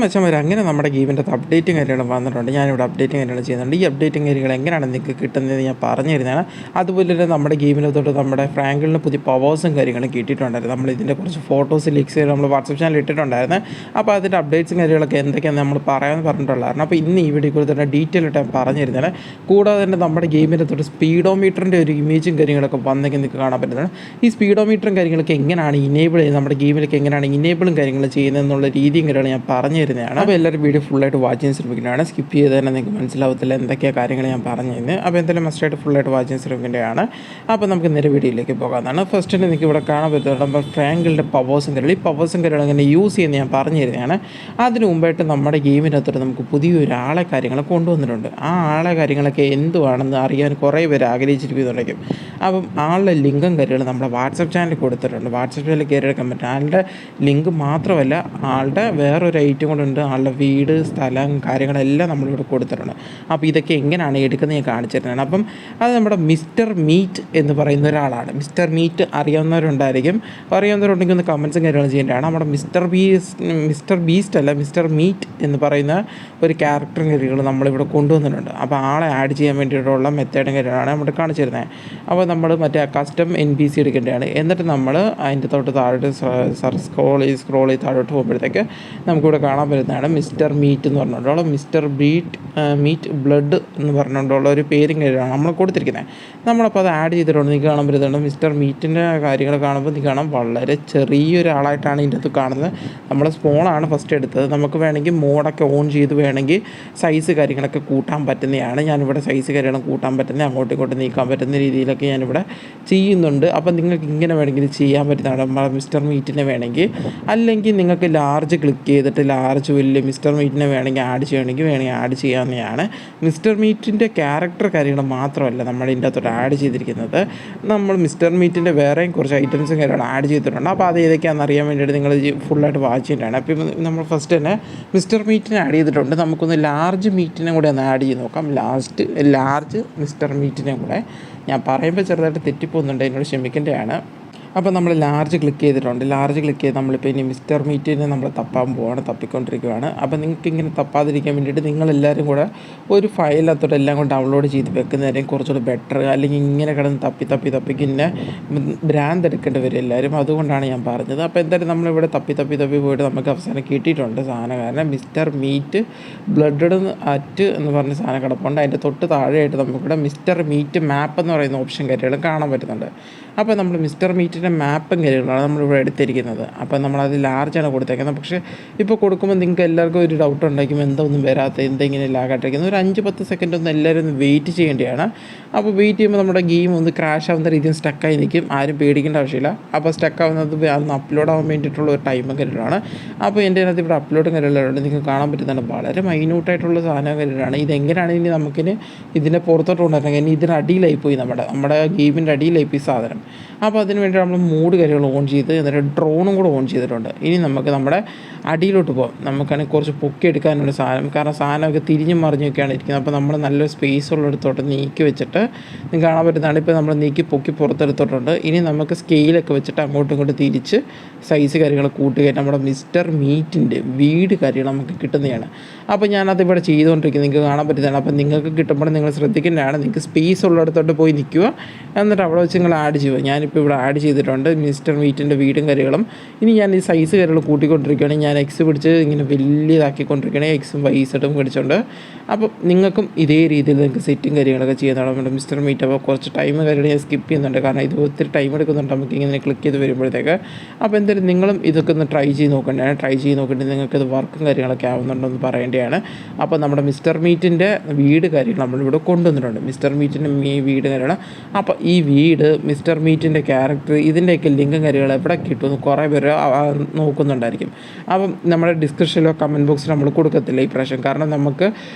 മച്ചന്മാർ അങ്ങനെ നമ്മുടെ ഗെയിമിൻ്റെ അപ്ഡേറ്റും കാര്യങ്ങളും വന്നിട്ടുണ്ട്. ഞാനിവിടെ അപ്ഡേറ്റും കാര്യങ്ങൾ ചെയ്യുന്നുണ്ട്. ഈ അപ്ഡേറ്റും കാര്യങ്ങൾ എങ്ങനെയാണ് നിങ്ങൾക്ക് കിട്ടുന്നത് ഞാൻ പറഞ്ഞു തരുന്നതാണ്. അതുപോലെ തന്നെ നമ്മുടെ ഗെയിമിനകത്തോട്ട് നമ്മുടെ ഫ്രാങ്കിളിന് പുതിയ പവേഴ്സും കാര്യങ്ങളും കിട്ടിയിട്ടുണ്ടായിരുന്നു. നമ്മൾ ഇതിൻ്റെ കുറച്ച് ഫോട്ടോസ് ലീക്സ് നമ്മൾ വാട്സപ്പ് ചാനൽ ഇട്ടിട്ടുണ്ടായിരുന്നു. അപ്പോൾ അതിൻ്റെ അപ്ഡേറ്റ്സും കാര്യങ്ങളൊക്കെ എന്തൊക്കെയാണ് നമ്മൾ പറയാമെന്ന് പറഞ്ഞിട്ടുള്ളതാണ്. അപ്പോൾ ഇന്ന് ഈ വീഡിയോ കൂടി തന്നെ ഡീറ്റെയിൽ ആയിട്ട് ഞാൻ പറഞ്ഞു തരുന്നതാണ്. കൂടാതെ തന്നെ നമ്മുടെ ഗെയിമിനകത്തോട്ട് സ്പീഡോമീറ്ററിൻ്റെ ഒരു ഇമേജും കാര്യങ്ങളൊക്കെ വന്നെങ്കിൽ നിങ്ങൾക്ക് കാണാൻ പറ്റുന്നതാണ്. ഈ സ്പീഡോമീറ്ററും കാര്യങ്ങളൊക്കെ എങ്ങനെയാണ് ഇനേബിൾ ചെയ്യുന്നത്, നമ്മുടെ ഗെയിമിലൊക്കെ എങ്ങനെയാണ് ഇനേബിളും കാര്യങ്ങളും ചെയ്യുന്നത് എന്നുള്ള രീതിയും കാര്യമാണ് ഞാൻ പറഞ്ഞു തരുന്നതാണ്. അപ്പോൾ എല്ലാവരും വീഡിയോ ഫുള്ളായിട്ട് വാച്ച് ചെയ്യാൻ ശ്രമിക്കുന്നതാണ്. സ്കിപ്പ് ചെയ്ത് തന്നെ നിങ്ങൾക്ക് മനസ്സിലാവത്തില്ല എന്തൊക്കെയാണ് കാര്യങ്ങൾ ഞാൻ പറഞ്ഞു തരുന്നത്. അപ്പോൾ എന്തായാലും മസ്റ്റായിട്ട് ഫുള്ളായിട്ട് വാച്ച് ചെയ്യാൻ ശ്രമിക്കേണ്ടതാണ്. അപ്പോൾ നമുക്ക് നേരെ വീഡിയോയിലേക്ക് പോകാമെന്നാണ്. ഫസ്റ്റ് നിങ്ങൾക്ക് ഇവിടെ കാണാൻ പറ്റുന്നത് നമ്മൾ ഫ്രാങ്കിളിൻ്റെ പവേഴ്സും കാര്യങ്ങളും ഈ പവേഴ്സും കാര്യങ്ങളും എങ്ങനെ യൂസ് ചെയ്യുന്നത് ഞാൻ പറഞ്ഞു തരുന്നതാണ്. അതിന് മുമ്പായിട്ട് നമ്മുടെ ഗെയിമിനകത്തോട്ട് നമുക്ക് പുതിയൊരാളെ കാര്യങ്ങൾ കൊണ്ടുവന്നിട്ടുണ്ട്. ആ ആളെ കാര്യങ്ങളൊക്കെ എന്തുവാണെന്ന് അറിയാൻ കുറേ പേര് ആഗ്രഹിച്ചിരിക്കുന്നുണ്ടായിരിക്കും. അപ്പം ആളുടെ ലിങ്കും കാര്യങ്ങളും നമ്മുടെ വാട്സപ്പ് ചാനലിൽ കൊടുത്തിട്ടുണ്ട്. വാട്സപ്പ് ചാനലിൽ കയറിയെടുക്കാൻ പറ്റും. ആളുടെ ലിങ്ക് മാത്രമല്ല, ആളുടെ വേറൊരു ഐറ്റം കൊണ്ടുണ്ട്. ആളുടെ വീട്, സ്ഥലം, കാര്യങ്ങളെല്ലാം നമ്മളിവിടെ കൊടുത്തിട്ടുണ്ട്. അപ്പോൾ ഇതൊക്കെ എങ്ങനെയാണ് എടുക്കുന്നത് ഞാൻ കാണിച്ചു തരുന്നതാണ്. അപ്പം അത് നമ്മുടെ മിസ്റ്റർ മീറ്റ് എന്ന് പറയുന്ന ഒരാളാണ്. Mister meet അറിയാവുന്നവരുണ്ടായിരിക്കും. അറിയാവുന്നവരുണ്ടെങ്കിൽ ഒന്ന് കമൻസും കാര്യങ്ങളും ചെയ്യേണ്ടതാണ്. നമ്മുടെ മിസ്റ്റർ ബീസ്റ്റ് അല്ല, മിസ്റ്റർ മീറ്റ് എന്ന് പറയുന്ന ഒരു ക്യാരക്ടറും കാര്യങ്ങൾ നമ്മളിവിടെ കൊണ്ടുവന്നിട്ടുണ്ട്. അപ്പോൾ ആളെ ആഡ് ചെയ്യാൻ വേണ്ടിയിട്ടുള്ള മെത്തേഡും കാര്യങ്ങളാണ് നമ്മൾ കാണിച്ചു തരുന്നത്. അപ്പോൾ നമ്മൾ മറ്റേ കസ്റ്റം NPC എടുക്കേണ്ടതാണ്. എന്നിട്ട് നമ്മൾ അതിൻ്റെ തൊട്ട് താഴോട്ട് സ്ക്രോൾ ചെയ്ത് താഴോട്ട് പോകുമ്പോഴത്തേക്ക് നമുക്കിവിടെ കാണാൻ പറ്റുന്നതാണ് മിസ്റ്റർ മീറ്റ് എന്ന് പറഞ്ഞുകൊണ്ടുള്ള മീറ്റ് ബ്ലഡ് എന്ന് പറഞ്ഞുകൊണ്ടുള്ള ഒരു പേരും കാര്യമാണ് നമ്മൾ കൊടുത്തിരിക്കുന്നത്. നമ്മളപ്പോൾ അത് ആഡ് ചെയ്തിട്ടുണ്ട്. നിങ്ങൾക്ക് കാണാൻ പറ്റുന്നുണ്ട് മിസ്റ്റർ മീറ്റിൻ്റെ കാര്യങ്ങൾ കാണുമ്പോൾ നിങ്ങൾക്ക് കാണാം വളരെ ചെറിയൊരാളായിട്ടാണ് ഇതിൻ്റെ അകത്ത് കാണുന്നത്. നമ്മൾ സ്മോളാണ് ഫസ്റ്റ് എടുത്തത്. നമുക്ക് വേണമെങ്കിൽ മോഡൊക്കെ ഓൺ ചെയ്ത് വേണമെങ്കിൽ സൈസ് കാര്യങ്ങളൊക്കെ കൂട്ടാൻ പറ്റുന്നതാണ്. ഞാനിവിടെ സൈസ് കാര്യങ്ങൾ കൂട്ടാൻ പറ്റുന്ന അങ്ങോട്ടും ഇങ്ങോട്ടും നീക്കാൻ പറ്റുന്ന രീതിയിലൊക്കെ ഞാനിവിടെ ചെയ്യുന്നുണ്ട്. അപ്പം നിങ്ങൾക്ക് ഇങ്ങനെ വേണമെങ്കിൽ ചെയ്യാൻ പറ്റുന്നതാണ് നമ്മളെ മിസ്റ്റർ മീറ്റിനെ വേണമെങ്കിൽ. അല്ലെങ്കിൽ നിങ്ങൾക്ക് ലാർജ് ക്ലിക്ക് ചെയ്തിട്ട് ലാർജ് വലിയ മിസ്റ്റർ മീറ്റിനെ വേണമെങ്കിൽ ആഡ് ചെയ്യണമെങ്കിൽ ആഡ് ചെയ്യാവുന്നതാണ്. മിസ്റ്റർ മീറ്റിൻ്റെ ക്യാരക്ടർ കാര്യങ്ങൾ മാത്രമല്ല നമ്മൾ ഇതിൻ്റെ അകത്തോട്ട് ആഡ് ചെയ്തിരിക്കുന്നത്. നമ്മൾ മിസ്റ്റർ മീറ്റിൻ്റെ വേറെയും കുറച്ച് ഐറ്റംസും കാര്യങ്ങൾ ആഡ് ചെയ്തിട്ടുണ്ട്. അപ്പോൾ അത് ഏതൊക്കെയാണെന്ന് അറിയാൻ വേണ്ടിയിട്ട് നിങ്ങൾ ഫുള്ളായിട്ട് വാച്ച് ചെയ്യേണ്ടതാണ്. അപ്പോൾ നമ്മൾ ഫസ്റ്റ് തന്നെ മിസ്റ്റർ മീറ്റിനെ ആഡ് ചെയ്തിട്ടുണ്ട്. നമുക്കൊന്ന് ലാർജ് മീറ്റിനെ കൂടെ ഒന്ന് ആഡ് ചെയ്ത് നോക്കാം. ലാർജ് മിസ്റ്റർ മീറ്റിനെ കൂടെ ഞാൻ പറയുമ്പോൾ ചെറുതായിട്ട് തെറ്റിപ്പോകുന്നുണ്ട്, എന്നോട് ക്ഷമിക്കേണ്ടതാണ്. അപ്പോൾ നമ്മൾ ലാർജ് ക്ലിക്ക് ചെയ്തിട്ടുണ്ട്. ലാർജ് ക്ലിക്ക് ചെയ്ത് നമ്മളിപ്പോൾ ഇനി മിസ്റ്റർ മീറ്റിനെ നമ്മൾ തപ്പിക്കൊണ്ടിരിക്കുകയാണ്. അപ്പോൾ നിങ്ങൾക്ക് ഇങ്ങനെ തപ്പാതിരിക്കാൻ വേണ്ടിയിട്ട് നിങ്ങളെല്ലാവരും കൂടെ ഒരു ഫയലത്തോട്ട് എല്ലാം കൂടെ ഡൗൺലോഡ് ചെയ്ത് വെക്കുന്നതായിരിക്കും കുറച്ചുകൂടി ബെറ്റർ. അല്ലെങ്കിൽ ഇങ്ങനെ കിടന്ന് തപ്പി പിന്നെ ഭ്രാന്ത് എടുക്കേണ്ടി വരും എല്ലാവരും. അതുകൊണ്ടാണ് ഞാൻ പറഞ്ഞത്. അപ്പോൾ എന്തായാലും നമ്മളിവിടെ തപ്പി പോയിട്ട് നമുക്ക് അവസാനം കിട്ടിയിട്ടുണ്ട് സാധനം. കാരണം മിസ്റ്റർ മീറ്റ് ബ്ലഡ് അറ്റ് എന്ന് പറഞ്ഞ സാധനം കിടപ്പുണ്ട്. അതിൻ്റെ തൊട്ട് താഴെയായിട്ട് നമുക്കിവിടെ മിസ്റ്റർ മീറ്റ് മാപ്പ് എന്ന് പറയുന്ന ഓപ്ഷൻ കാര്യങ്ങളും കാണാൻ പറ്റുന്നുണ്ട്. അപ്പോൾ നമ്മൾ മിസ്റ്റർ മീറ്റിൻ്റെ മാപ്പും കാര്യങ്ങളാണ് നമ്മളിവിടെ എടുത്തിരിക്കുന്നത്. അപ്പോൾ നമ്മളത് ലാർജാണ് കൊടുത്തേക്കുന്നത്. പക്ഷേ ഇപ്പോൾ കൊടുക്കുമ്പോൾ നിങ്ങൾക്ക് എല്ലാവർക്കും ഒരു ഡൗട്ട് ഉണ്ടായിരിക്കും, എന്തൊന്നും വരാത്ത, എന്തെങ്കിലും ലാഗായിട്ടിരിക്കുന്നത്. ഒരു 5-10 സെക്കൻഡ് ഒന്ന് എല്ലാവരും ഒന്ന് വെയിറ്റ് ചെയ്യേണ്ടതാണ്. അപ്പോൾ വെയിറ്റ് ചെയ്യുമ്പോൾ നമ്മുടെ ഗെയിം ഒന്ന് ക്രാഷ് ആവുന്ന രീതിയിൽ സ്റ്റക്കായി നിൽക്കും. ആരും പേടിക്കേണ്ട ആവശ്യമില്ല. അപ്പോൾ സ്റ്റക്കാവുന്നത് അതൊന്ന് അപ്ലോഡ് ആവാൻ വേണ്ടിയിട്ടുള്ള ഒരു ടൈമും കാര്യങ്ങളാണ്. അപ്പോൾ എൻ്റെ അതിനകത്ത് ഇവിടെ അപ്ലോഡും കാര്യങ്ങളുണ്ട്. നിങ്ങൾക്ക് കാണാൻ പറ്റുന്നതാണ് വളരെ മൈന്യൂട്ടായിട്ടുള്ള സാധനം കാര്യങ്ങളാണ്. ഇതെങ്ങനെയാണ് ഇനി നമുക്കിന് ഇതിൻ്റെ പുറത്തോട്ട് കൊണ്ടുവരണം. ഇനി ഇതിനടിയിലായിപ്പോയി നമ്മുടെ ഗെയിമിൻ്റെ അടിയിലായിപ്പോയി സാധനം. അപ്പോൾ അതിന് വേണ്ടി നമ്മൾ മൂഡ് കാര്യങ്ങൾ ഓൺ ചെയ്ത് എന്നിട്ട് ഡ്രോണും കൂടെ ഓൺ ചെയ്തിട്ടുണ്ട്. ഇനി നമുക്ക് നമ്മുടെ അടിയിലോട്ട് പോകാം. നമുക്കാണെങ്കിൽ കുറച്ച് പൊക്കി എടുക്കാനുള്ള സാധനം, കാരണം സാധനമൊക്കെ തിരിഞ്ഞും മറിഞ്ഞൊക്കെയാണ് ഇരിക്കുന്നത്. അപ്പോൾ നമ്മൾ നല്ലൊരു സ്പേസ് ഉള്ളിടത്തോട്ട് നീക്കി വെച്ചിട്ട് നിങ്ങൾക്ക് കാണാൻ പറ്റുന്നതാണ്. ഇപ്പോൾ നമ്മൾ നീക്കി പൊക്കി പുറത്തെടുത്തിട്ടുണ്ട്. ഇനി നമുക്ക് സ്കെയിലൊക്കെ വെച്ചിട്ട് അങ്ങോട്ടും ഇങ്ങോട്ടും തിരിച്ച് സൈസ് കാര്യങ്ങൾ കൂട്ടുകയായിട്ട് നമ്മുടെ മിസ്റ്റർ മീറ്റിൻ്റെ വീട് കാര്യങ്ങൾ നമുക്ക് കിട്ടുന്നതാണ്. അപ്പോൾ ഞാനതിവിടെ ചെയ്തുകൊണ്ടിരിക്കുന്നത് നിങ്ങൾക്ക് കാണാൻ പറ്റുന്നതാണ്. അപ്പോൾ നിങ്ങൾക്ക് കിട്ടുമ്പോൾ നിങ്ങൾ ശ്രദ്ധിക്കേണ്ടതാണ്. നിങ്ങൾക്ക് സ്പേസ് ഉള്ളിടത്തോട്ട് പോയി നിൽക്കുക, എന്നിട്ട് അവിടെ വെച്ച് നിങ്ങൾ ആഡ് ചെയ്യുക. ഞാനിപ്പോൾ ഇവിടെ ആഡ് ചെയ്തിട്ടുണ്ട് മിസ്റ്റർ മീറ്റിൻ്റെ വീടും കാര്യങ്ങളും. ഇനി ഞാൻ ഈ സൈസ് കാര്യങ്ങൾ കൂട്ടിക്കൊണ്ടിരിക്കുകയാണ്. ഞാൻ എക്സ് പിടിച്ച് ഇങ്ങനെ വലിയതാക്കിക്കൊണ്ടിരിക്കുകയാണ്, എക്സും വൈസഡും പിടിച്ചുകൊണ്ട്. അപ്പോൾ നിങ്ങൾക്കും ഇതേ രീതിയിൽ നിങ്ങൾക്ക് സെറ്റും കാര്യങ്ങളൊക്കെ ചെയ്യുന്നതാണ് നമ്മുടെ മിസ്റ്റർ മീറ്റ്. അപ്പോൾ കുറച്ച് ടൈം കാര്യങ്ങൾ ഞാൻ സ്കിപ്പ് ചെയ്യുന്നുണ്ട്, കാരണം ഇത് ഒത്തിരി ടൈം എടുക്കുന്നുണ്ട് നമുക്ക് ഇങ്ങനെ ക്ലിക്ക് ചെയ്ത് വരുമ്പോഴത്തേക്ക്. അപ്പോൾ എന്തായാലും നിങ്ങളും ഇതൊക്കെ ഒന്ന് ട്രൈ ചെയ്ത് നോക്കേണ്ടതാണ്. ട്രൈ ചെയ്ത് നോക്കിയിട്ട് നിങ്ങൾക്കത് വർക്കും കാര്യങ്ങളൊക്കെ ആവുന്നുണ്ടെന്ന് പറയേണ്ടതാണ്. അപ്പോൾ നമ്മുടെ മിസ്റ്റർ മീറ്റിൻ്റെ വീട് കാര്യങ്ങൾ നമ്മളിവിടെ കൊണ്ടുവന്നിട്ടുണ്ട്. മിസ്റ്റർ മീറ്റിൻ്റെ വീട് കാര്യങ്ങൾ. അപ്പോൾ ഈ വീട്, മിസ്റ്റർ മീറ്റിൻ്റെ ക്യാരക്ടർ, ഇതിൻ്റെയൊക്കെ ലിങ്കും കാര്യങ്ങൾ എവിടെ കിട്ടുമെന്ന് കുറേ പേര് നോക്കുന്നുണ്ടായിരിക്കും. അപ്പം നമ്മുടെ ഡിസ്ക്രിപ്ഷനിലോ കമൻറ്റ് ബോക്സിൽ നമ്മൾ കൊടുക്കത്തില്ല ഈ പ്രാവശ്യം. കാരണം നമുക്ക്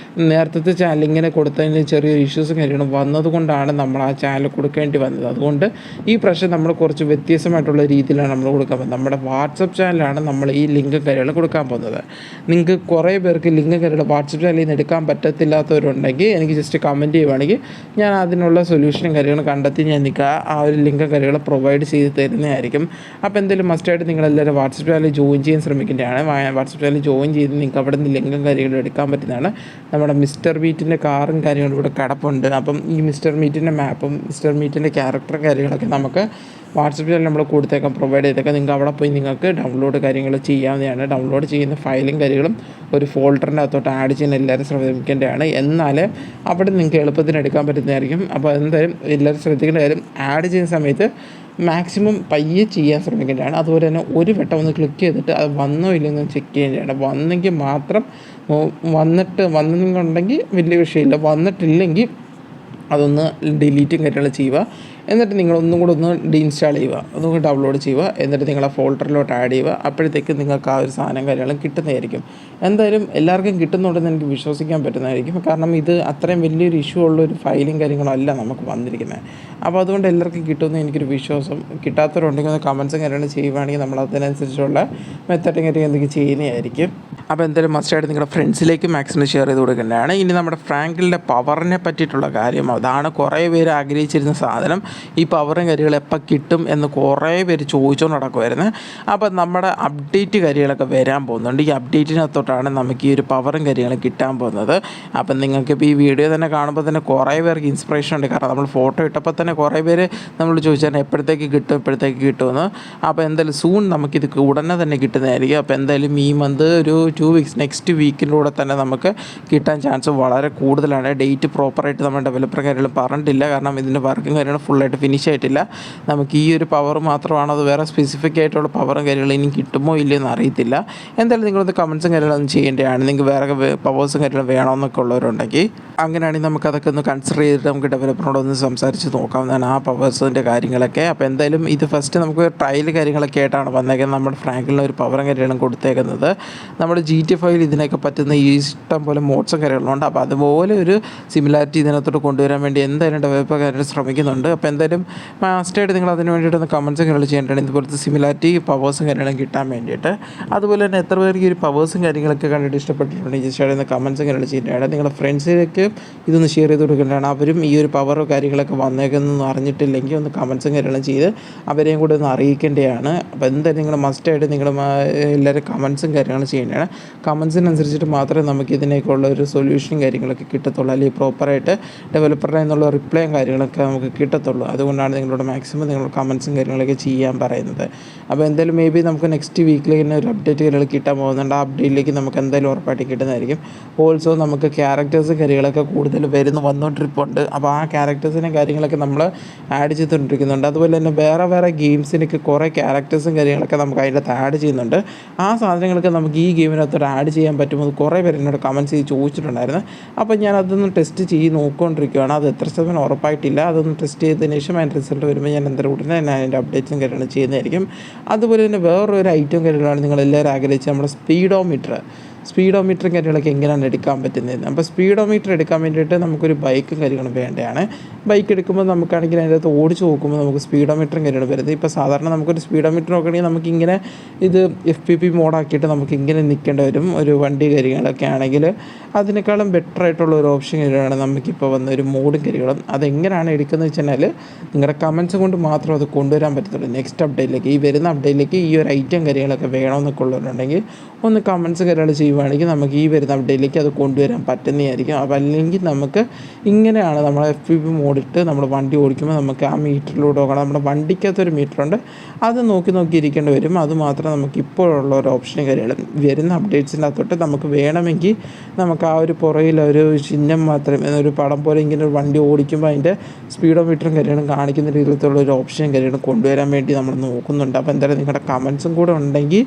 നേരത്തെ ചാനൽ ഇങ്ങനെ കൊടുത്തതിന് ചെറിയൊരു ഇഷ്യൂസും കാര്യങ്ങളും വന്നതുകൊണ്ടാണ് നമ്മൾ ആ ചാനൽ കൊടുക്കേണ്ടി വന്നത്. അതുകൊണ്ട് ഈ പ്രാവശ്യം നമ്മൾ കുറച്ച് വ്യത്യസ്തമായിട്ടുള്ള രീതിയിലാണ് നമ്മൾ കൊടുക്കാൻ പോകുന്നത്. നമ്മുടെ വാട്സപ്പ് ചാനലാണ് നമ്മൾ ഈ ലിങ്ക് കാര്യങ്ങൾ കൊടുക്കാൻ പോകുന്നത്. നിങ്ങൾക്ക് കുറേ പേർക്ക് ലിങ്ക് കാര്യങ്ങൾ വാട്സപ്പ് ചാനലിൽ നിന്ന് എടുക്കാൻ പറ്റത്തില്ലാത്തവരുണ്ടെങ്കിൽ എനിക്ക് ജസ്റ്റ് കമൻറ്റ് ചെയ്യുവാണെങ്കിൽ ഞാൻ അതിനുള്ള സൊല്യൂഷനും കാര്യങ്ങളും കണ്ടെത്തി ഞാൻ ആ ഒരു ലിങ്ക് കാര്യങ്ങൾ പ്രൊവൈഡ് ചെയ്ത് തരുന്നതായിരിക്കും. അപ്പോൾ എന്തായാലും മസ്റ്റായിട്ട് നിങ്ങളെല്ലാവരും വാട്സപ്പ് ചാനൽ ജോയിൻ ചെയ്യാൻ ശ്രമിക്കേണ്ടതാണ്. വാട്സപ്പ് ചാനൽ ജോയിൻ ചെയ്ത് നിങ്ങൾക്ക് അവിടെ നിന്ന് ലിങ്കും കാര്യങ്ങളും എടുക്കാൻ പറ്റുന്നതാണ്. നമ്മുടെ മിസ്റ്റർ മീറ്റിൻ്റെ കാറും കാര്യങ്ങളും ഇവിടെ കിടപ്പുണ്ട്. അപ്പം ഈ മിസ്റ്റർ മീറ്റിൻ്റെ മാപ്പും മിസ്റ്റർ മീറ്റിൻ്റെ ക്യാരക്ടറും കാര്യങ്ങളൊക്കെ നമുക്ക് വാട്സപ്പ് ചാനൽ നമ്മൾ കൊടുത്തേക്കാം, പ്രൊവൈഡ് ചെയ്തേക്കാം. നിങ്ങൾക്ക് അവിടെ പോയി നിങ്ങൾക്ക് ഡൗൺലോഡ് കാര്യങ്ങൾ ചെയ്യാവുന്നതാണ്. ഡൗൺലോഡ് ചെയ്യുന്ന ഫയലും കാര്യങ്ങളും ഒരു ഫോൾഡറിൻ്റെ അകത്തോട്ട് ആഡ് ചെയ്യാൻ എല്ലാവരും ശ്രമിക്കേണ്ടതാണ്. എന്നാൽ അവിടെ നിങ്ങൾക്ക് എളുപ്പത്തിന് എടുക്കാൻ പറ്റുന്നതായിരിക്കും. അപ്പോൾ എന്തായാലും എല്ലാവരും ശ്രദ്ധിക്കേണ്ട കാര്യം, ആഡ് ചെയ്യുന്ന സമയത്ത് മാക്സിമം പയ്യെ ചെയ്യാൻ ശ്രമിക്കേണ്ടതാണ്. അതുപോലെ തന്നെ ഒരു വട്ടം ഒന്ന് ക്ലിക്ക് ചെയ്തിട്ട് അത് വന്നോ ഇല്ലെന്ന് ചെക്ക് ചെയ്യേണ്ടതാണ്. വന്നെങ്കിൽ മാത്രം വന്നിട്ടുണ്ടെങ്കിൽ വലിയ വിഷയമില്ല. വന്നിട്ടില്ലെങ്കിൽ അതൊന്ന് ഡിലീറ്റും കാര്യങ്ങൾ ചെയ്യുക. എന്നിട്ട് നിങ്ങളൊന്നും കൂടെ ഒന്ന് ഡീഇൻസ്റ്റാൾ ചെയ്യുക, ഒന്നും കൂടി ഡൗൺലോഡ് ചെയ്യുക. എന്നിട്ട് നിങ്ങൾ ആ ഫോൾഡറിലോട്ട് ആഡ് ചെയ്യുക. അപ്പോഴത്തേക്ക് നിങ്ങൾക്ക് ആ ഒരു സാധനം കാര്യങ്ങളും കിട്ടുന്നതായിരിക്കും. എന്തായാലും എല്ലാവർക്കും കിട്ടുന്നുണ്ടെന്ന് എനിക്ക് വിശ്വസിക്കാൻ പറ്റുന്നതായിരിക്കും. കാരണം ഇത് അത്രയും വലിയൊരു ഇഷ്യൂ ഉള്ളൊരു ഫയലും കാര്യങ്ങളും അല്ല നമുക്ക് വന്നിരിക്കുന്നത്. അപ്പോൾ അതുകൊണ്ട് എല്ലാവർക്കും കിട്ടുമെന്ന് എനിക്കൊരു വിശ്വാസം. കിട്ടാത്തവരുണ്ടെങ്കിൽ ഒന്ന് കമൻസും കാര്യങ്ങളും ചെയ്യുവാണെങ്കിൽ നമ്മൾ അതിനനുസരിച്ചുള്ള മെത്തേഡും കാര്യം എന്തെങ്കിലും ചെയ്യുന്നതായിരിക്കും. അപ്പോൾ എന്തായാലും മസ്റ്റായിട്ട് നിങ്ങളുടെ ഫ്രണ്ട്സിലേക്ക് മാക്സിമം ഷെയർ ചെയ്ത് കൊടുക്കേണ്ടതാണ്. ഇനി നമ്മുടെ ഫ്രാങ്കിളിൻ്റെ പവറിനെ പറ്റിയിട്ടുള്ള കാര്യം, അതാണ് കുറേ പേര് ആഗ്രഹിച്ചിരുന്ന സാധനം. ഈ പവറും കാര്യങ്ങളും എപ്പോൾ കിട്ടും എന്ന് കുറേ പേര് ചോദിച്ചുകൊണ്ട് നടക്കുമായിരുന്നു. അപ്പോൾ നമ്മുടെ അപ്ഡേറ്റ് കാര്യങ്ങളൊക്കെ വരാൻ പോകുന്നുണ്ട്. ഈ അപ്ഡേറ്റിനകത്തോട്ടാണ് നമുക്ക് ഈ ഒരു പവറും കാര്യങ്ങളും കിട്ടാൻ പോകുന്നത്. അപ്പം നിങ്ങൾക്കിപ്പോൾ ഈ വീഡിയോ തന്നെ കാണുമ്പോൾ തന്നെ കുറേ പേർക്ക് ഇൻസ്പിറേഷൻ ഉണ്ട്. കാരണം നമ്മൾ ഫോട്ടോ ഇട്ടപ്പോൾ തന്നെ കുറേ പേര് നമ്മൾ ചോദിച്ചാൽ എപ്പോഴത്തേക്ക് കിട്ടുമെന്ന്. അപ്പോൾ എന്തായാലും സൂൺ നമുക്കിത് ഉടനെ തന്നെ കിട്ടുന്നതായിരിക്കും. അപ്പോൾ എന്തായാലും ഈ മന്ത് ഒരു 2 വീക്സ് നെക്സ്റ്റ് വീക്കിലൂടെ തന്നെ നമുക്ക് കിട്ടാൻ ചാൻസ് വളരെ കൂടുതലാണ്. ഡേറ്റ് പ്രോപ്പറായിട്ട് നമ്മൾ ഡെവലപ്പർ കാര്യങ്ങൾ പറഞ്ഞിട്ടില്ല. കാരണം ഇതിൻ്റെ വർക്കും കാര്യങ്ങളും ഫുള്ളായിട്ട് ഫിനിഷ് ആയിട്ടില്ല. നമുക്ക് ഈ ഒരു പവർ മാത്രമാണ്, അത് വേറെ സ്പെസിഫിക് ആയിട്ടുള്ള പവറും കാര്യങ്ങളും ഇനി കിട്ടുമോ ഇല്ലയെന്ന് അറിയത്തില്ല. എന്തായാലും നിങ്ങളൊന്ന് കമൻസും കാര്യങ്ങളൊന്നും ചെയ്യേണ്ടതാണ്. നിങ്ങൾക്ക് വേറെ പവേഴ്സും കാര്യങ്ങളും വേണമെന്നൊക്കെ ഉള്ളവരുണ്ടെങ്കിൽ അങ്ങനെയാണെങ്കിൽ നമുക്കതൊക്കെ ഒന്ന് കൺസിഡർ ചെയ്തിട്ട് നമുക്ക് ഡെവലപ്പറിനോട് ഒന്ന് സംസാരിച്ച് നോക്കാവുന്നതാണ് ആ പവേഴ്സിൻ്റെ കാര്യങ്ങളൊക്കെ. അപ്പോൾ എന്തായാലും ഇത് ഫസ്റ്റ് നമുക്ക് ട്രയൽ കാര്യങ്ങളൊക്കെ ആയിട്ടാണ് വന്നേക്കുന്നത്. നമ്മുടെ ഫ്രാങ്കിളിന് ഒരു പവറും കാര്യങ്ങളും കൊടുത്തേക്കുന്നത്. നമ്മുടെ GTA 5 ഇതിനൊക്കെ പറ്റുന്ന ഇഷ്ടം പോലെ മോഡ്സും കാര്യങ്ങളുണ്ട്. അപ്പോൾ അതുപോലെ ഒരു സിമിലാരിറ്റി ഇതിനകത്തോട്ട് കൊണ്ടുവരാൻ വേണ്ടി എന്തായാലും ഡെവലപ്പർ കാര്യങ്ങൾ ശ്രമിക്കുന്നുണ്ട്. അപ്പോൾ എന്തായാലും മാസ്റ്റായിട്ട് നിങ്ങൾ അതിന് വേണ്ടിയിട്ടൊന്ന് കമൻസും കാര്യങ്ങൾ ചെയ്യേണ്ടതാണ്, ഇതുപോലത്തെ സിമിലാരിറ്റി പവേഴ്സും കാര്യങ്ങളും കിട്ടാൻ വേണ്ടിയിട്ട്. അതുപോലെ തന്നെ എത്ര പേർക്ക് ഈ ഒരു പവേഴ്സും കാര്യങ്ങളൊക്കെ കണ്ടിട്ട് ഇഷ്ടപ്പെട്ടിട്ടുണ്ടെങ്കിൽ ജസ്റ്റ് ഒന്ന് കമൻസും കാര്യങ്ങൾ ചെയ്യേണ്ടതാണ്. നിങ്ങളുടെ ഫ്രണ്ട്സിലേക്ക് ഇതൊന്ന് ഷെയർ ചെയ്ത് കൊടുക്കേണ്ടതാണ്. അവരും ഈ ഒരു പവറോ കാര്യങ്ങളൊക്കെ വന്നേക്കുന്നൊന്നും അറിഞ്ഞിട്ടില്ലെങ്കിൽ ഒന്ന് കമൻസും കാര്യങ്ങളും ചെയ്ത് അവരെയും കൂടെ ഒന്ന് അറിയിക്കേണ്ടതാണ്. അപ്പോൾ എന്തായാലും നിങ്ങൾ മസ്റ്റായിട്ട് നിങ്ങൾ എല്ലാവരും കമൻസും കാര്യങ്ങളും ചെയ്യേണ്ടതാണ്. കമൻസിനനുസരിച്ചിട്ട് മാത്രമേ നമുക്ക് ഇതിനേക്കുള്ള ഒരു സൊല്യൂഷനും കാര്യങ്ങളൊക്കെ കിട്ടത്തുള്ളൂ, അല്ലെങ്കിൽ പ്രോപ്പറായിട്ട് ഡെവലപ്പറുടെ നിന്നുള്ള റിപ്ലൈയും കാര്യങ്ങളൊക്കെ നമുക്ക് കിട്ടത്തുള്ളൂ. അതുകൊണ്ടാണ് നിങ്ങളോട് മാക്സിമം നിങ്ങൾ കമൻസും കാര്യങ്ങളൊക്കെ ചെയ്യാൻ പറയുന്നത്. അപ്പോൾ എന്തായാലും മേ ബി നമുക്ക് നെക്സ്റ്റ് വീക്കിൽ തന്നെ ഒരു അപ്ഡേറ്റ് കാര്യങ്ങൾ കിട്ടാൻ പോകുന്നുണ്ട്. ആ അപ്ഡേറ്റിലേക്ക് നമുക്ക് എന്തായാലും ഉറപ്പായിട്ട് കിട്ടുന്നതായിരിക്കും. ഓൾസോ നമുക്ക് ക്യാരക്ടേഴ്സ് കാര്യങ്ങളൊക്കെ കൂടുതൽ വന്നുകൊണ്ടിരിപ്പുണ്ട്. അപ്പോൾ ആ ക്യാരക്ടേഴ്സിൻ്റെ കാര്യങ്ങളൊക്കെ നമ്മൾ ആഡ് ചെയ്തുകൊണ്ടിരിക്കുന്നുണ്ട്. അതുപോലെ തന്നെ വേറെ ഗെയിംസിനൊക്കെ കുറേ ക്യാരക്ടേഴ്സും കാര്യങ്ങളൊക്കെ നമുക്ക് അതിനകത്ത് ആഡ് ചെയ്യുന്നുണ്ട്. ആ സാധനങ്ങളൊക്കെ നമുക്ക് ഈ ഗെയിമിനകത്തോട്ട് ആഡ് ചെയ്യാൻ പറ്റുമോ കുറേ പേര് എന്നോട് കമൻറ്റ്സ് ചെയ്ത് ചോദിച്ചിട്ടുണ്ടായിരുന്നു. അപ്പോൾ ഞാൻ അതൊന്ന് ടെസ്റ്റ് ചെയ്ത് നോക്കിക്കൊണ്ടിരിക്കുകയാണ്. അത് എത്ര ശതമാനം ഉറപ്പായിട്ടില്ല. അതൊന്ന് ടെസ്റ്റ് ചെയ്തതിന് ശേഷം അതിൻ്റെ റിസൾട്ട് വരുമ്പോൾ ഞാൻ എന്തായാലും ഉടനെ ഞാൻ അതിൻ്റെ അപ്ഡേറ്റ്സും കാര്യങ്ങളും ചെയ്യുന്നതായിരിക്കും. അതുപോലെ തന്നെ വേറൊരു ഐറ്റം കാര്യങ്ങളാണ് നിങ്ങളെല്ലാവരും ആഗ്രഹിച്ചത്, നമ്മുടെ സ്പീഡോമീറ്ററും കാര്യങ്ങളൊക്കെ എങ്ങനെയാണ് എടുക്കാൻ പറ്റുന്നത്. അപ്പോൾ സ്പീഡോമീറ്റർ എടുക്കാൻ വേണ്ടിയിട്ട് നമുക്കൊരു ബൈക്കും കാര്യങ്ങളും വേണ്ടതാണ്. ബൈക്ക് എടുക്കുമ്പോൾ നമുക്കാണെങ്കിൽ അതിൻ്റെ അകത്ത് ഓടിച്ച് നോക്കുമ്പോൾ നമുക്ക് സ്പീഡോമീറ്ററും കാര്യങ്ങളും വരുന്നത്. ഇപ്പോൾ സാധാരണ നമുക്കൊരു സ്പീഡോമീറ്റർ നോക്കുകയാണെങ്കിൽ നമുക്കിങ്ങനെ ഇത് FPP മോഡാക്കിയിട്ട് നമുക്കിങ്ങനെ നിൽക്കേണ്ടി വരും. ഒരു വണ്ടി കാര്യങ്ങളൊക്കെ ആണെങ്കിൽ അതിനേക്കാളും ബെറ്റർ ആയിട്ടുള്ള ഒരു ഓപ്ഷൻ കാര്യമാണ് നമുക്കിപ്പോൾ വന്ന ഒരു മോഡും കാര്യങ്ങളും. അതെങ്ങനെയാണ് എടുക്കുന്നത് വെച്ച് കഴിഞ്ഞാൽ നിങ്ങളുടെ കമൻസ് കൊണ്ട് മാത്രം അത് കൊണ്ടുവരാൻ പറ്റത്തുള്ളൂ. നെക്സ്റ്റ് അപ്ഡേറ്റിലേക്ക്, ഈ വരുന്ന അപ്ഡേറ്റിലേക്ക് ഈ ഒരു ഐറ്റം കാര്യങ്ങളൊക്കെ വേണമെന്നൊക്കെ ഉള്ളവരുണ്ടെങ്കിൽ ഒന്ന് കമൻസ് കാര്യങ്ങൾ ചെയ്യുവാണെങ്കിൽ നമുക്ക് ഈ വരുന്ന അപ്ഡേറ്റിലേക്ക് അത് കൊണ്ടുവരാൻ പറ്റുന്നതായിരിക്കും. അപ്പോൾ അല്ലെങ്കിൽ നമുക്ക് ഇങ്ങനെയാണ് നമ്മൾ FPP മോഡിട്ട് നമ്മൾ വണ്ടി ഓടിക്കുമ്പോൾ നമുക്ക് ആ മീറ്ററിലൂടെ നോക്കണം. നമ്മുടെ വണ്ടിക്കകത്തൊരു മീറ്ററുണ്ട്, അത് നോക്കി ഇരിക്കേണ്ടി വരും. അതുമാത്രം നമുക്ക് ഇപ്പോഴുള്ള ഒരു ഓപ്ഷൻ കാര്യങ്ങൾ വരുന്ന അപ്ഡേറ്റ്സിൻ്റെ അകത്തോട്ട് നമുക്ക് വേണമെങ്കിൽ നമുക്ക് ആ ഒരു പുറകിലൊരു ചിഹ്നം മാത്രം ഒരു പടം പോലെ ഇങ്ങനെ ഒരു വണ്ടി ഓടിക്കുമ്പോൾ അതിൻ്റെ സ്പീഡോമീറ്ററും കാര്യങ്ങളും കാണിക്കുന്ന രീതിയിലുള്ള ഒരു ഓപ്ഷൻ കാര്യങ്ങളും കൊണ്ടുവരാൻ വേണ്ടി നമ്മൾ നോക്കുന്നുണ്ട്. അപ്പോൾ എന്തായാലും നിങ്ങളുടെ കമൻസും കൂടെ ഉണ്ടെങ്കിൽ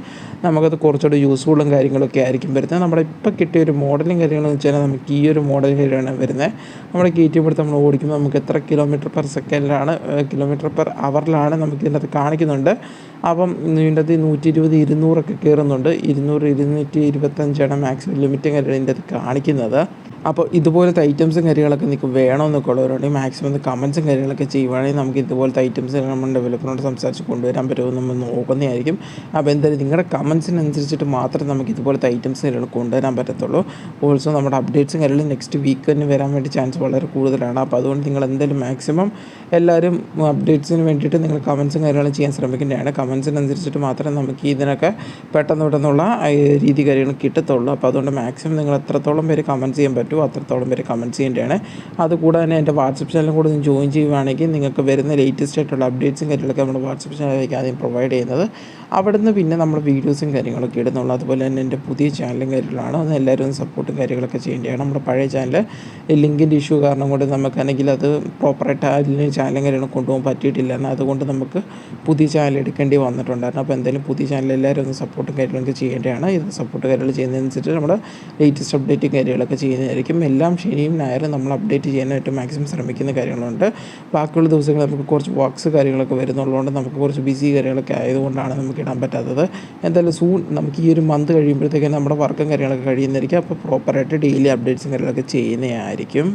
നമുക്കത് കുറച്ചുകൂടെ യൂസ്ഫുള്ളും കാര്യങ്ങളൊക്കെ ആയിരിക്കും വരുന്നത്. നമ്മുടെ ഇപ്പോൾ കിട്ടിയ ഒരു മോഡലും കാര്യങ്ങളെന്ന് വെച്ചാൽ നമുക്ക് ഈ ഒരു മോഡൽ കാര്യമാണ് വരുന്നത്. നമ്മുടെ KTM എടുത്ത് നമ്മൾ ഓടിക്കുമ്പോൾ നമുക്ക് എത്ര കിലോമീറ്റർ പെർ അവറിലാണ് നമുക്ക് ഇതിനകത്ത് കാണിക്കുന്നുണ്ട്. അപ്പം ഇതിൻ്റെ അകത്ത് 120, 200 കയറുന്നുണ്ട്. 200, 225 മാക്സിമം ലിമിറ്റും കാര്യങ്ങൾ ഇതിൻ്റെ അകത്ത് കാണിക്കുന്നത്. അപ്പോൾ ഇതുപോലത്തെ ഐറ്റംസും കാര്യങ്ങളൊക്കെ നിങ്ങൾക്ക് വേണമെന്നൊക്കെ ഉള്ളവരുണ്ടെങ്കിൽ മാക്സിമം കമൻസും കാര്യങ്ങളൊക്കെ ചെയ്യുവാണെങ്കിൽ നമുക്ക് ഇതുപോലത്തെ ഐറ്റംസ് നമ്മൾ ഡെവലപ്പറിനോട് സംസാരിച്ച് കൊണ്ടുവരാൻ പറ്റുമെന്ന് നമ്മൾ നോക്കുന്നതായിരിക്കും. അപ്പോൾ എന്തായാലും നിങ്ങളുടെ കമൻസിനനുസരിച്ചിട്ട് മാത്രം നമുക്ക് ഇതുപോലത്തെ ഐറ്റംസ് കാര്യങ്ങൾ കൊണ്ടുവരാൻ പറ്റത്തുള്ളൂ. ഓൾസോ നമ്മുടെ അപ്ഡേറ്റ്സും കാര്യങ്ങളും നെക്സ്റ്റ് വീക്ക് തന്നെ വരാൻ വേണ്ടി ചാൻസ് വളരെ കൂടുതലാണ്. അപ്പോൾ അതുകൊണ്ട് നിങ്ങൾ എന്തായാലും മാക്സിമം എല്ലാവരും അപ്ഡേറ്റ്സിന് വേണ്ടിയിട്ട് നിങ്ങൾ കമൻസും കാര്യങ്ങളും ചെയ്യാൻ ശ്രമിക്കേണ്ടതാണ്. കമൻസിനനുസരിച്ചിട്ട് മാത്രമേ നമുക്ക് ഇതിനൊക്കെ പെട്ടെന്നുള്ള രീതി കാര്യങ്ങൾ കിട്ടത്തുള്ളൂ. അപ്പോൾ അതുകൊണ്ട് മാക്സിമം നിങ്ങൾ എത്രത്തോളം പേര് കമൻറ്റ് ചെയ്യാൻ പറ്റുമോ അത്രത്തോളം പേര് കമൻറ്റ് ചെയ്യേണ്ടതാണ്. അതുകൂടാതെ തന്നെ എൻ്റെ വാട്സപ്പ് ചാനലും കൂടെ ഒന്ന് ജോയിൻ ചെയ്യുവാണെങ്കിൽ നിങ്ങൾക്ക് വരുന്ന ലേറ്റസ്റ്റ് ആയിട്ടുള്ള അപ്ഡേറ്റ്സും കാര്യങ്ങളൊക്കെ നമ്മുടെ വാട്സപ്പ് ചാനലിലേക്ക് ആദ്യം പ്രൊവൈഡ് ചെയ്യുന്നത്. അവിടുന്ന് പിന്നെ നമ്മൾ വീഡിയോസും കാര്യങ്ങളൊക്കെ ഇടുന്നുള്ളൂ. അതുപോലെ തന്നെ എൻ്റെ പുതിയ ചാനലും കാര്യങ്ങളാണ്. ഒന്ന് എല്ലാവരും ഒന്ന് സപ്പോർട്ടും കാര്യങ്ങളൊക്കെ ചെയ്യേണ്ടതാണ്. നമ്മുടെ പഴയ ചാനൽ ലിങ്കിൻ്റെ ഇഷ്യൂ കാരണം കൊണ്ട് നമുക്കാണെങ്കിൽ അത് പ്രോപ്പറായിട്ട് അതിന് ചാനലും കാര്യങ്ങളും കൊണ്ടുപോകാൻ പറ്റിയിട്ടില്ല. അതുകൊണ്ട് നമുക്ക് പുതിയ ചാനൽ എടുക്കേണ്ടി വന്നിട്ടുണ്ടായിരുന്നു. അപ്പോൾ എന്തായാലും പുതിയ ചാനൽ എല്ലാവരും ഒന്ന് സപ്പോർട്ടും കാര്യങ്ങളൊക്കെ ചെയ്യേണ്ടതാണ്. ഇത് സപ്പോർട്ട് കാര്യങ്ങൾ ചെയ്യുന്നതനുസരിച്ച് നമ്മുടെ ലേറ്റസ്റ്റ് അപ്ഡേറ്റും കാര്യങ്ങളൊക്കെ ചെയ്യുന്നതായിരിക്കും. എല്ലാം ശനിയും ഞായറും നമ്മൾ അപ്ഡേറ്റ് ചെയ്യാനായിട്ട് മാക്സിമം ശ്രമിക്കുന്ന കാര്യങ്ങളുണ്ട്. ബാക്കിയുള്ള ദിവസങ്ങളിൽ നമുക്ക് കുറച്ച് വർക്ക്സ് കാര്യങ്ങളൊക്കെ വരുന്നുള്ളതുകൊണ്ട് നമുക്ക് കുറച്ച് ബിസി കാര്യങ്ങളൊക്കെ ആയതുകൊണ്ടാണ് നമുക്ക് ഇടാൻ പറ്റാത്തത്. എന്തായാലും സൂൺ നമുക്ക് ഈ ഒരു മന്ത് കഴിയുമ്പോഴത്തേക്കും നമ്മുടെ വർക്കും കാര്യങ്ങളൊക്കെ കഴിയുന്നതായിരിക്കും. അപ്പോൾ പ്രോപ്പറായിട്ട് ഡെയിലി അപ്ഡേറ്റ്സും കാര്യങ്ങളൊക്കെ ചെയ്യുന്നതായിരിക്കും.